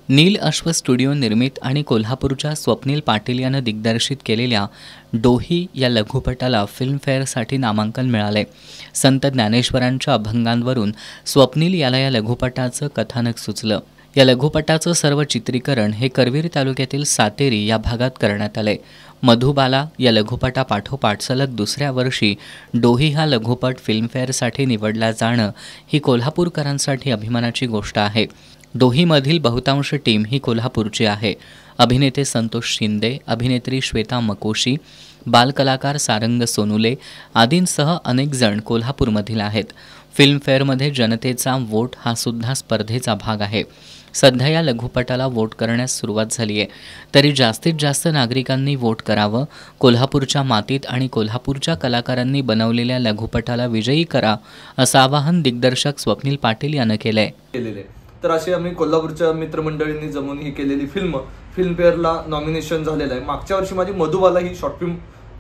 नील अश्व स्टुडिओ निर्मित आणि कोल्हापूरच्या स्वप्नील पाटील यानं दिग्दर्शित केलेल्या डोही या लघुपटाला फिल्मफेअरसाठी नामांकन मिळाले। संत ज्ञानेश्वरांच्या अभंगांवरून स्वप्नील याला या लघुपटाचं कथानक सुचलं। या लघुपटाचं सर्व चित्रीकरण हे करवीर तालुक्यातील सातेरी या भागात करण्यात आले। मधुबाला या लघुपटापाठोपाठ सलग दुसऱ्या वर्षी डोही हा लघुपट फिल्मफेअरसाठी निवडला जाणं ही कोल्हापूरकरांसाठी अभिमानाची गोष्ट आहे। डोहीमधील बहुतांश टीम ही कोल्हापूरची आहे। अभिनेते संतोष शिंदे, अभिनेत्री श्वेता मकोशी, बालकलाकार सारंग सोनुले आदींसह अनेक जण कोल्हापूरमधील आहेत। फिल्मफेअरमध्ये जनतेचा वोट हा सुद्धा स्पर्धेचा भाग आहे। सध्या या लघुपटाला वोट करण्यास सुरुवात झाली आहे, तरी जास्तीत जास्त नागरिकांनी वोट करावं, कोल्हापूरच्या मातीत आणि कोल्हापूरच्या कलाकारांनी बनवलेल्या लघुपटाला विजयी करा, असं आवाहन दिग्दर्शक स्वप्नील पाटील यानं केलंय। तर अशी आम्ही कोल्हापूरच्या मित्रमंडळींनी जमून ही केलेली फिल्मफेअरला नॉमिनेशन झालेलं आहे। मागच्या वर्षी माझी मधुबाला ही शॉर्ट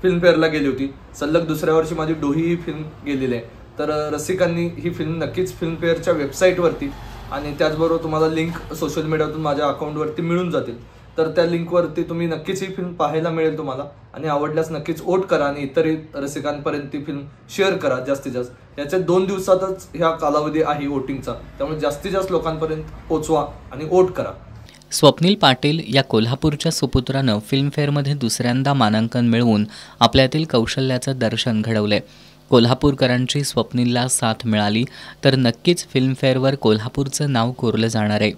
फिल्मफेअरला गेली होती। सलग दुसऱ्या वर्षी माझी डोही ही फिल्म गेलेली आहे। तर रसिकांनी ही फिल्म नक्कीच फिल्मफेअरच्या वेबसाईटवरती आणि त्याचबरोबर तुम्हाला लिंक सोशल मीडियातून माझ्या अकाउंटवरती मिळून जातील। तर त्या लिंकवरती तुम्ही नक्कीच ही फिल्म पाहायला मिळेल तुम्हाला आणि आवडल्यास नक्कीच वोट करा आणि इतरही रसिकांपर्यंत ती फिल्म शेअर करा जास्तीत जास्त। याच्या 2 दिवसातच ह्या कालावधी आहे वोटिंगचा, त्यामुळे जास्तीत जास्त लोकांपर्यंत पोहोचवा आणि वोट करा। स्वप्नील पाटील या कोल्हापूरच्या सुपुत्रानं फिल्मफेअरमध्ये दुसऱ्यांदा मानांकन मिळवून आपल्यातील कौशल्याचं दर्शन घडवलंय। कोल्हापूरकरांची स्वप्नीलला साथ मिळाली तर नक्कीच फिल्मफेअरवर कोल्हापूरचं नाव कोरलं जाणार आहे।